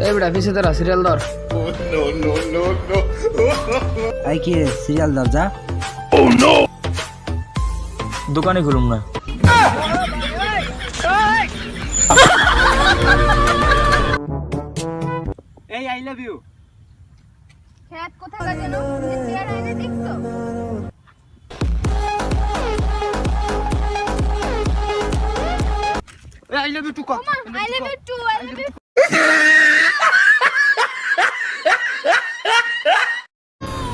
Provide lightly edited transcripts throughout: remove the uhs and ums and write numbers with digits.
এই বেটা পিছে তোরা সিরিয়াল ধর। আই কি রে সিরিয়াল দরজা? দোকানে খুলুম না। এই আই লাভ ইউ। খ্যাত কোথাকার যেন চেয়ার আইনে দেখছো? আই লাভ ইউ টু কর। I love you too, I love you.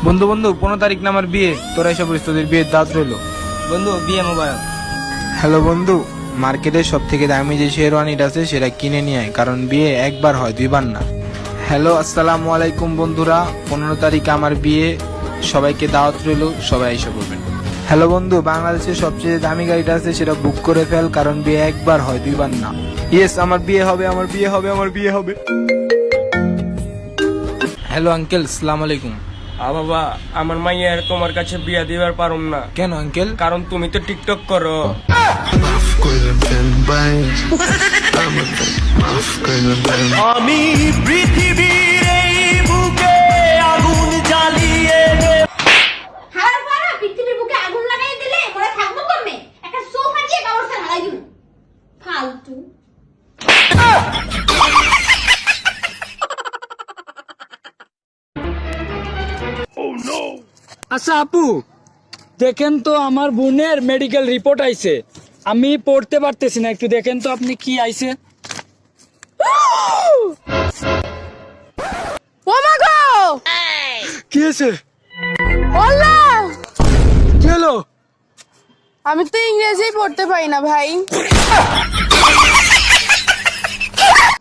বন্ধু বন্ধু 15 তারিখ না আমার বিয়ে, তোরা এসব তোদের বিয়ের দাঁত রইলো। বন্ধু বিয়ে মোবারক। হ্যালো বন্ধু, মার্কেটের সব থেকে দামি যে শেরওয়ানিটা আছে সেটা কিনে নিয়ে আয়, কারণ বিয়ে একবার হয় দুইবার না। হ্যালো আসসালামু আলাইকুম বন্ধুরা, 15 তারিখে আমার বিয়ে, সবাইকে দাওয়াত রইলো, সবাই এসে পড়বেন। হ্যালো বন্ধু, বাংলাদেশের সবচেয়ে দামি গাড়িটা আছে সেটা বুক করে ফেল, কারণ বিয়ে একবার হয় দুইবার না। ইয়েস, আমার বিয়ে হবে, আমার বিয়ে হবে, আমার বিয়ে হবে। হ্যালো আঙ্কেল, আসসালামু আলাইকুম। বাবা, আমার মাইয়ার তোমার কাছে বিয়া দিবার পারুম না। কেন আঙ্কেল? কারণ তুমি তো টিকটক করো। আমি পৃথিবীর এই বুকে আগুন জ্বালিয়ে হারার পরা পৃথিবীর বুকে আগুন লাগাই দিলে মোরা থাকবো কমে, একটা সোফা দিয়ে কাগজটা লাগাই দিন। ফালতু। আচ্ছা আপু, দেখেন তো আমার বোনের মেডিকেল রিপোর্ট আইছে, আমি পড়তে পারতেছি না, একটু দেখেন তো আপনি কি আইছে। ও মা গো! কি হয়েছে? আল্লাহ! কি হলো? আমি তো ইংরেজি পড়তে পারি না ভাই।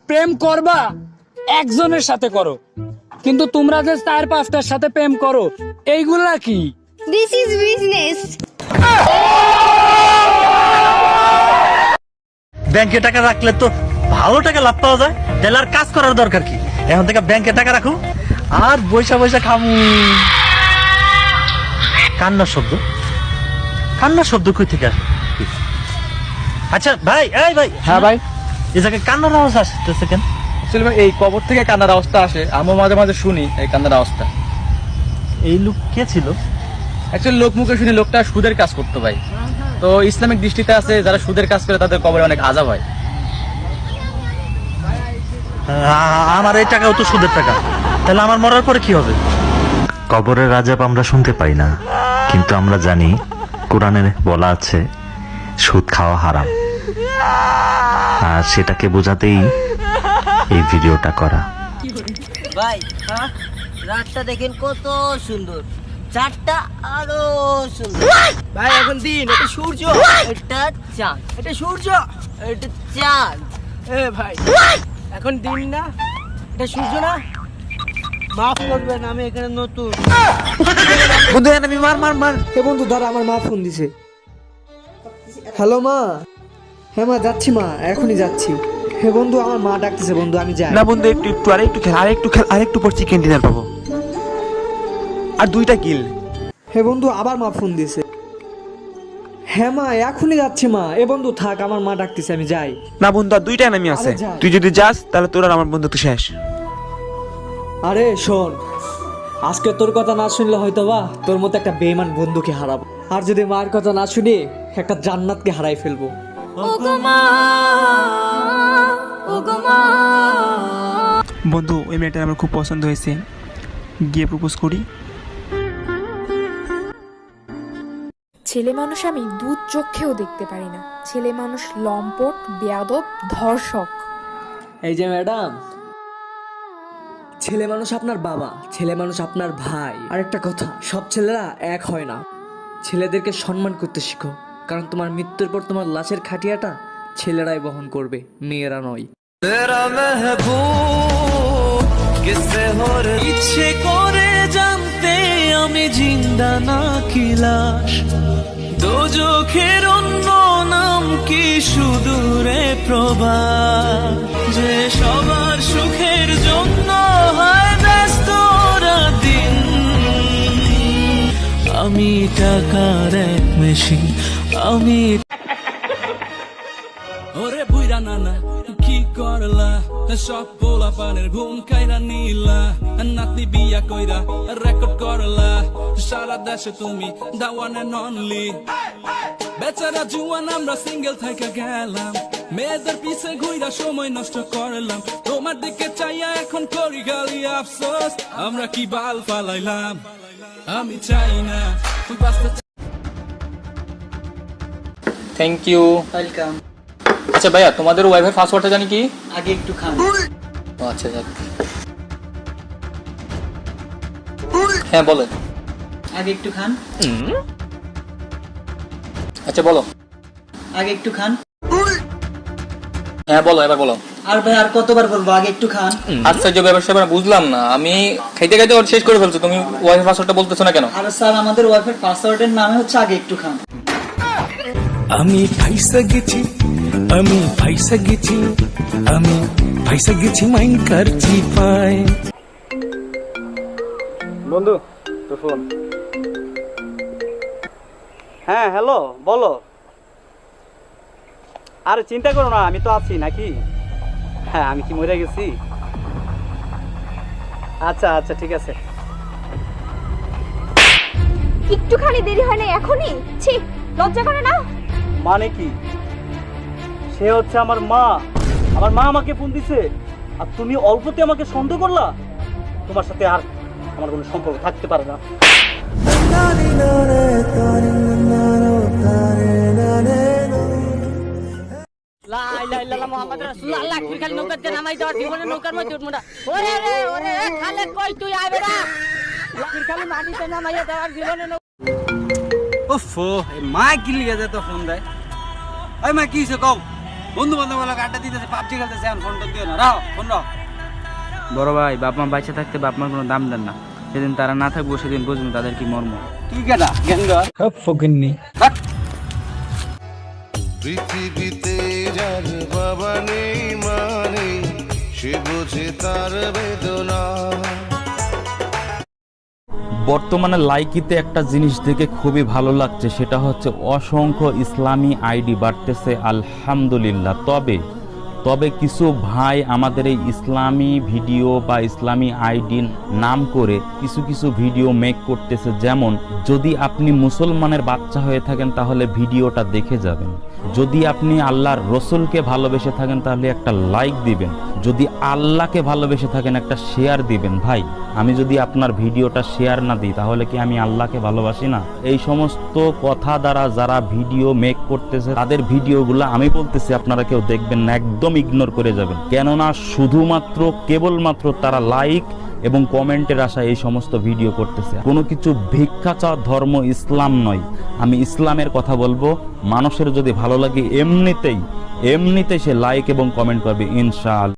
প্রেম করবা একজনের সাথে করো, কিন্তু তোমরা যে 4-5টার সাথে প্রেম করো, এইগুলা কি? This is business. ব্যাংকে টাকা রাখলে তো ভালো টাকা লাভ পাওয়া যায়, তাহলে আর কাজ করার দরকার কি? এখন থেকে ব্যাংকে টাকা রাখো আর বৈশা বৈশা খামু। কান্নার শব্দ, কান্নার শব্দ কই থেকে আসে? আচ্ছা ভাই, এই ভাই। হ্যাঁ ভাই। এই জায়গায় কান্নার আওয়াজ আসতেছে কেন? আসলে ভাই এই কবর থেকে কান্নার আওয়াজটা আসে, আমি মাঝে মাঝে শুনি এই কান্নার আওয়াজটা। এই লোক কে ছিল? অ্যাকচুয়ালি লোক মুখে শুনি লোকটা সুদের কাজ করতো ভাই। তো ইসলামিক দৃষ্টিতে আছে যারা সুদের কাজ করে তাদের কবরে অনেক আযাব হয়। আমার এই টাকাও তো সুদের টাকা, তাহলে আমার মরার পরে কি হবে? কবরের আযাব আমরা শুনতে পাই না, কিন্তু আমরা জানি কোরআনে বলা আছে সুদ খাওয়া হারাম, আর সেটাকে বোঝাতেই এই ভিডিওটা করা। ভাই হ্যাঁ, রাতটা দেখেন কত সুন্দর, চাঁদটা আরো সুন্দর। ভাই এখন দিন, এটা সূর্য, এটা চাঁদ, এটা সূর্য। এটা চাঁদ। এ ভাই এখন দিন না, এটা সূর্য না? মাফ করবেন, আমি এখানে নতুন। বন্ধু আমি মার মার মার। হে বন্ধু ধর, আমার মা ফোন দিছে। হ্যালো মা। হ্যাঁ মা, যাচ্ছি মা, এখনই যাচ্ছি। হে বন্ধু, আমার মা ডাকতেছে বন্ধু, আমি যাই। না বন্ধু, একটু একটু আরেকটু খেল, আরেকটু খেল, আরেকটু পর চিকেন ডিনার পাবো, আর 2টা কিল। হে বন্ধু, আবার মা ফোন দিছে। হ্যাঁ মা, এখনই যাচ্ছি মা। এ বন্ধু থাক, আমার মা ডাকতেছে, আমি যাই। না বন্ধু, আর 2টা এনিমি আছে, আরে যা। তুই যদি যাস তাহলে তোর আর আমার বন্ধু তো শেষ। আরে শোন, আজকে তোর কথা না শুনলে হয়তো বা তোর মতো একটা বেঈমান বন্ধুকে হারাবো, আর যদি মার কথা না শুনি একটা জান্নাতকে হারাই ফেলবো। ওগো মা, ওগো মা। বন্ধু ওই মেয়েটার আমার খুব পছন্দ হয়েছে, গিয়ে প্রপোজ করি। ছেলে মানুষ আমি দুধ চোখেও দেখতে পারি না, ছেলে মানুষ লম্পট, বেয়াদব, ধর্ষক। এই যে ম্যাডাম, ছেলে মানুষ আপনার বাবা, ছেলে মানুষ আপনার ভাই। আর একটা কথা, সব ছেলেরা এক হয় না। ছেলেদেরকে সম্মান করতে শিখো, কারণ তোমার মৃত্যুর পর তোমার লাশের খাটিয়াটা ছেলেরাই বহন করবে, মেয়েরা নয়। ইচ্ছে করে জানতে আমি জিন্দা না কি লাশ, দোজখের অন্য নাম কি সুদূরে প্রবাস, যে সবার সুখের জন্য হয় ব্যস্ত দিন। আমি টাকার এক মেশিন, আমি ওরে বুইরা নানা কি করলা সব পোলা পানের ঘুম খাইরা নিলা নাতনি বিয়া কইরা রেকর্ড করলা সারা দেশে তুমি দাওয়ানে ননলি বেচারা জুয়ান আমরা সিঙ্গেল থেকে গেলাম মেয়েদের পিছে ঘুইরা সময় নষ্ট করলাম তোমার দিকে চাইয়া এখন করি গালি আফসোস আমরা কি বাল ফালাইলাম আমি চাই না তুই বাঁচতে থ্যাংক ইউ। ওয়েলকাম। আচ্ছা ভাইয়া, তোমাদের ওয়াইফাই পাসওয়ার্ডটা জানি কি? আগে একটু খান। ও আচ্ছা যাক। হ্যাঁ বলেন। আগে একটু খান। আচ্ছা বলো। আগে একটু খান। হ্যাঁ বলো, এবার বলো। আর ভাই আর কতবার বলবো আগে একটু খান? আচ্ছা যে ব্যবসা বুঝলাম না, আমি খাইতে খাইতে ওর শেষ করে ফেলছো, তুমি ওয়াইফাই পাসওয়ার্ডটা বলতেছো না কেন? আরে স্যার আমাদের ওয়াইফাই পাসওয়ার্ডের নামে হচ্ছে আগে একটু খান। আমি ফাইসা গেছি, আমি ফাইসা গেছি, আমি ফাইসা গেছি মাইন কারছি পাই। বন্ধু তো ফোন। হ্যাঁ হ্যালো, বলো। আরে চিন্তা করো না, আমি তো আছি নাকি। হ্যাঁ আমি কি মরে গেছি? আচ্ছা আচ্ছা ঠিক আছে। একটুখানি দেরি হয় না এখনই? ছি, লজ্জা করে না? মানে কি? সে হচ্ছে আমার মা, আমার মা আমাকে ফোন দিছে আর তুমি অল্পতে আমাকে সন্দেহ করলা? তোমার সাথে আর আমার কোনো সম্পর্ক থাকতে পারে না। লা ইলাহা ইল্লাল্লাহ মুহাম্মাদুর রাসূলুল্লাহ। আল্লাহ তুই খালি নৌকার দিয়ে নামাই দেওয়ার জীবনে নৌকার মধ্যে উঠবো না। ওরে রে ওরে খালে কই তুই আইবে না, তুই খালি মাটিতে নামাইয়া দেওয়ার জীবনে ওফো, এই মা কি লিগে যায় তো ফোন দেয়? ওই মা কি হইছে কও? বন্ধু বান্ধব বলে আড্ডা দিতেছে, পাবজি খেলতেছে, এখন ফোনটা দিও না। রাও ফোন রাও। বড় ভাই, বাপ মা বাইচে থাকতে বাপ মার কোনো দাম দেন না, সেদিন তারা না থাকবো সেদিন বুঝবেন তাদের কি মর্ম। তুই কেডা গেঙ্গা? সব ফকিন্নি। পৃথিবীতে যার বাবা নেই মা নেই, সে বোঝে তার বেদনা। বর্তমানে লাইকিতে একটা জিনিস দেখে খুবই ভালো লাগছে, সেটা হচ্ছে অসংখ্য ইসলামী আইডি বাড়তেছে, আলহামদুলিল্লাহ। তবে কিছু ভাই আমাদের এই ইসলামী ভিডিও বা ইসলামী আইডি নাম করে কিছু ভিডিও মেক করতেছে। যেমন, যদি আপনি মুসলমানের বাচ্চা হয়ে থাকেন তাহলে ভিডিওটা দেখে যাবেন, যদি আপনি আল্লাহর রসুলকে ভালোবেসে থাকেন তাহলে একটা লাইক দিবেন, যদি আল্লাহকে ভালোবেসে থাকেন একটা শেয়ার দিবেন। ভাই, আমি যদি আপনার ভিডিওটা শেয়ার না দিই তাহলে কি আমি আল্লাহকে ভালোবাসি না? এই সমস্ত কথা দ্বারা যারা ভিডিও মেক করতেছে তাদের ভিডিওগুলো আমি বলতেছি আপনারা কেউ দেখবেন না, একদম ইগনোর করে যাবেন। কেননা শুধুমাত্র কেবলমাত্র তারা লাইক এবং কমেন্টের আশায় এই সমস্ত ভিডিও করতেছে। কোনো কিছু ভিক্ষা চাওয়া ধর্ম ইসলাম নয়। আমি ইসলামের কথা বলবো, মানুষের যদি ভালো লাগে এমনিতেই সে লাইক এবং কমেন্ট করবে ইনশাআল্লাহ।